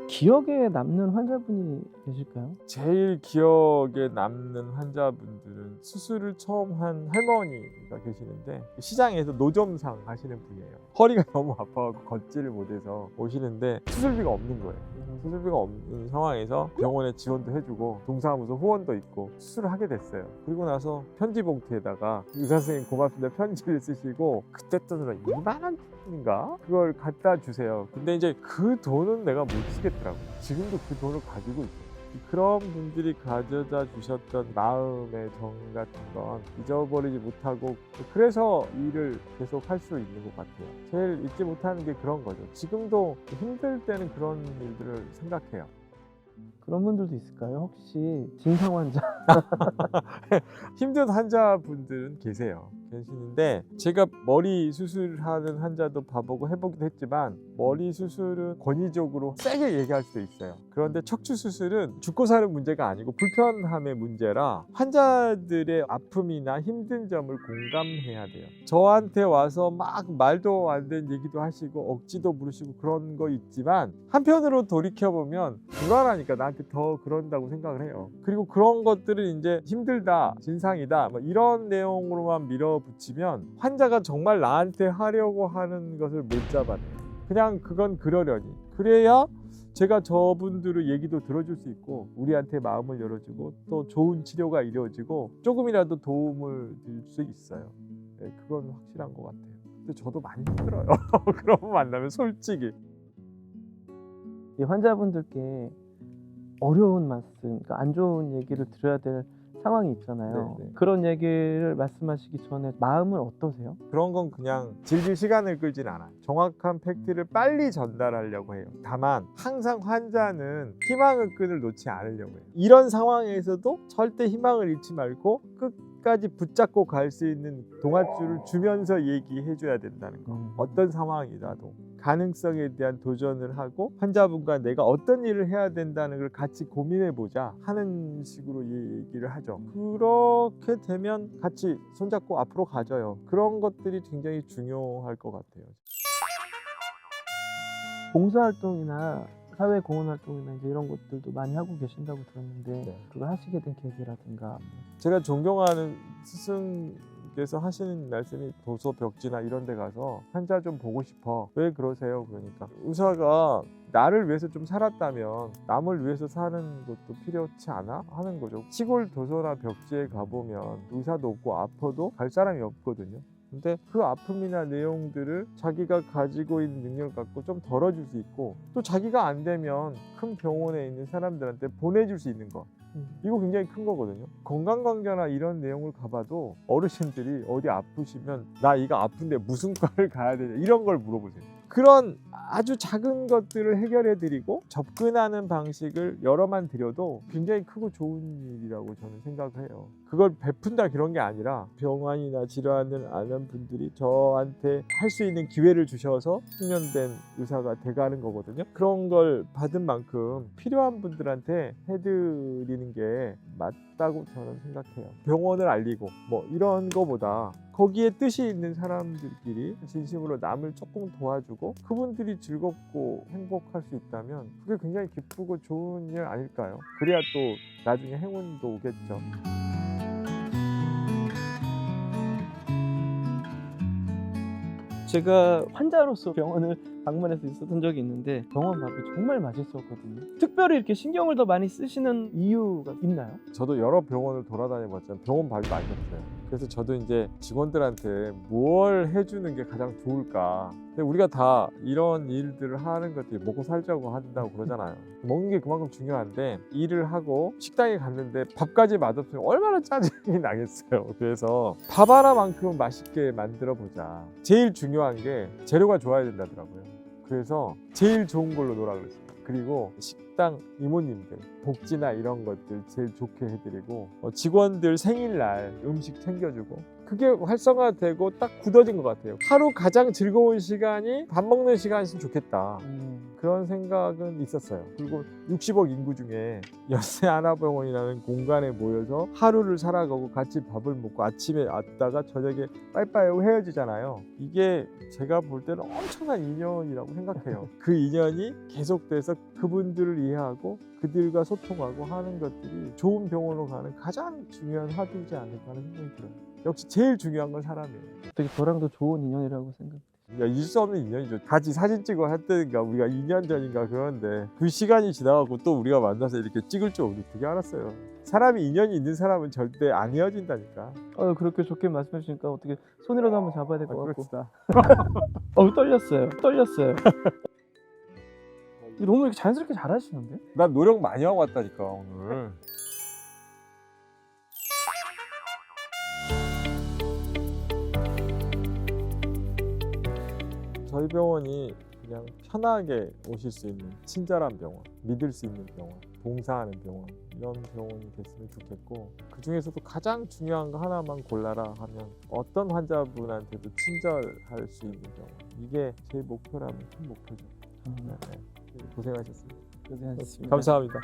기억에 남는 환자분이 계실까요? 제일 기억에 남는 환자분들은 수술을 처음 한 할머니가 계시는데 시장에서 노점상 하시는 분이에요. 허리가 너무 아파서 걷지를 못해서 오시는데 수술비가 없는 거예요. 수술비가 없는 상황에서 병원에 지원도 해주고 동사무소 후원도 있고 수술을 하게 됐어요. 그리고 나서 편지 봉투에다가 의사 선생님 고맙습니다 편지를 쓰시고 그때 돈으로 2만 원인가? 그걸 갖다 주세요. 근데 이제 그 돈은 내가 못 쓰겠더라고요. 지금도 그 돈을 가지고 있어요. 그런 분들이 가져다 주셨던 마음의 정 같은 건 잊어버리지 못하고 그래서 일을 계속 할 수 있는 것 같아요. 제일 잊지 못하는 게 그런 거죠. 지금도 힘들 때는 그런 일들을 생각해요. 그런 분들도 있을까요? 혹시 진상 환자? 힘든 환자분들은 계시는데 제가 머리 수술하는 환자도 봐보고 해보기도 했지만 머리 수술은 권위적으로 세게 얘기할 수도 있어요. 그런데 척추 수술은 죽고 사는 문제가 아니고 불편함의 문제라 환자들의 아픔이나 힘든 점을 공감해야 돼요. 저한테 와서 막 말도 안 되는 얘기도 하시고 억지도 부르시고 그런 거 있지만 한편으로 돌이켜보면 불안하니까 나한테 더 그런다고 생각을 해요. 그리고 그런 것들은 이제 힘들다, 진상이다 뭐 이런 내용으로만 밀어붙이면 환자가 정말 나한테 하려고 하는 것을 못 잡아내요. 그냥 그건 그러려니 그래야 제가 저분들의 얘기도 들어줄 수 있고 우리한테 마음을 열어주고 또 좋은 치료가 이루어지고 조금이라도 도움을 줄 수 있어요. 네, 그건 확실한 것 같아요. 근데 저도 많이 힘들어요. 그런 분 만나면 솔직히 이 환자분들께 어려운 말씀, 그러니까 안 좋은 얘기를 들어야 될 상황이 있잖아요. 네네. 그런 얘기를 말씀하시기 전에 마음은 어떠세요? 그런 건 그냥 질질 시간을 끌진 않아요. 정확한 팩트를 빨리 전달하려고 해요. 다만 항상 환자는 희망의 끈을 놓지 않으려고 해요. 이런 상황에서도 절대 희망을 잃지 말고 끝까지 붙잡고 갈 수 있는 동아줄을 주면서 얘기해 줘야 된다는 거. 어떤 상황이라도 가능성에 대한 도전을 하고 환자분과 내가 어떤 일을 해야 된다는 걸 같이 고민해 보자 하는 식으로 얘기를 하죠. 그렇게 되면 같이 손잡고 앞으로 가져요. 그런 것들이 굉장히 중요할 것 같아요. 봉사활동이나 사회공헌활동이나 이제 이런 것들도 많이 하고 계신다고 들었는데 네. 그걸 하시게 된 계기라든가 제가 존경하는 스승께서 하시는 말씀이 도서 벽지나 이런 데 가서 환자 좀 보고 싶어. 왜 그러세요? 그러니까 의사가 나를 위해서 좀 살았다면 남을 위해서 사는 것도 필요치 않아? 하는 거죠. 시골 도서나 벽지에 가보면 의사도 없고 아파도 갈 사람이 없거든요. 근데 그 아픔이나 내용들을 자기가 가지고 있는 능력을 갖고 좀 덜어줄 수 있고 또 자기가 안 되면 큰 병원에 있는 사람들한테 보내줄 수 있는 거 이거 굉장히 큰 거거든요. 건강관계나 이런 내용을 가봐도 어르신들이 어디 아프시면 나 이거 아픈데 무슨 과를 가야 되냐 이런 걸 물어보세요. 그런 아주 작은 것들을 해결해 드리고 접근하는 방식을 여러만 드려도 굉장히 크고 좋은 일이라고 저는 생각을 해요. 그걸 베푼다 그런 게 아니라 병환이나 질환을 아는 분들이 저한테 할 수 있는 기회를 주셔서 숙련된 의사가 돼가는 거거든요. 그런 걸 받은 만큼 필요한 분들한테 해드리는 게 맞다고 저는 생각해요. 병원을 알리고 뭐 이런 거보다 거기에 뜻이 있는 사람들끼리 진심으로 남을 조금 도와주고 그분들이 즐겁고 행복할 수 있다면 그게 굉장히 기쁘고 좋은 일 아닐까요? 그래야 또 나중에 행운도 오겠죠. 제가 환자로서 병원을 방문해서 있었던 적이 있는데 병원 밥이 정말 맛있었거든요. 특별히 이렇게 신경을 더 많이 쓰시는 이유가 있나요? 저도 여러 병원을 돌아다녀 봤지만 병원 밥이 맛있었어요. 그래서 저도 이제 직원들한테 뭘 해주는 게 가장 좋을까. 근데 우리가 다 이런 일들을 하는 것들이 먹고 살자고 한다고 그러잖아요. 먹는 게 그만큼 중요한데 일을 하고 식당에 갔는데 밥까지 맛없으면 얼마나 짜증이 나겠어요. 그래서 밥 하나만큼 맛있게 만들어 보자. 제일 중요한 게 재료가 좋아야 된다더라고요. 그래서 제일 좋은 걸로 놓으라 그랬어요. 그리고 식당 이모님들 복지나 이런 것들 제일 좋게 해드리고 직원들 생일날 음식 챙겨주고 그게 활성화되고 딱 굳어진 것 같아요. 하루 가장 즐거운 시간이 밥 먹는 시간이었으면 좋겠다. 그런 생각은 있었어요. 그리고 60억 인구 중에 연세하나병원이라는 공간에 모여서 하루를 살아가고 같이 밥을 먹고 아침에 왔다가 저녁에 빠이빠이 헤어지잖아요. 이게 제가 볼 때는 엄청난 인연이라고 생각해요. 그 인연이 계속돼서 그분들을 이해하고 그들과 소통하고 하는 것들이 좋은 병원으로 가는 가장 중요한 화두지 않을까 하는 생각이 들어요. 역시 제일 중요한 건 사람이에요. 되게 저랑도 좋은 인연이라고 생각해요. 잊을 수 없는 인연이죠. 같이 사진 찍어 했다니까 우리가 2년 전인가 그런데 그 시간이 지나가고 또 우리가 만나서 이렇게 찍을 줄 어떻게 알았어요. 사람이 인연이 있는 사람은 절대 안 헤어진다니까. 그렇게 좋게 말씀해 주시니까 어떻게 손이라도 한번 잡아야 될 것 같고. 그렇다. 떨렸어요. 너무 이렇게 자연스럽게 잘하시는데? 난 노력 많이 하고 왔다니까 오늘. 저희 병원이 그냥 편하게 오실 수 있는 친절한 병원, 믿을 수 있는 병원, 봉사하는 병원, 이런 병원이 됐으면 좋겠고, 그 중에서도 가장 중요한 거 하나만 골라라 하면 어떤 환자분한테도 친절할 수 있는 병원, 이게 제 목표라면 큰 목표죠. 네. 고생하셨습니다. 고생하셨습니다. 감사합니다.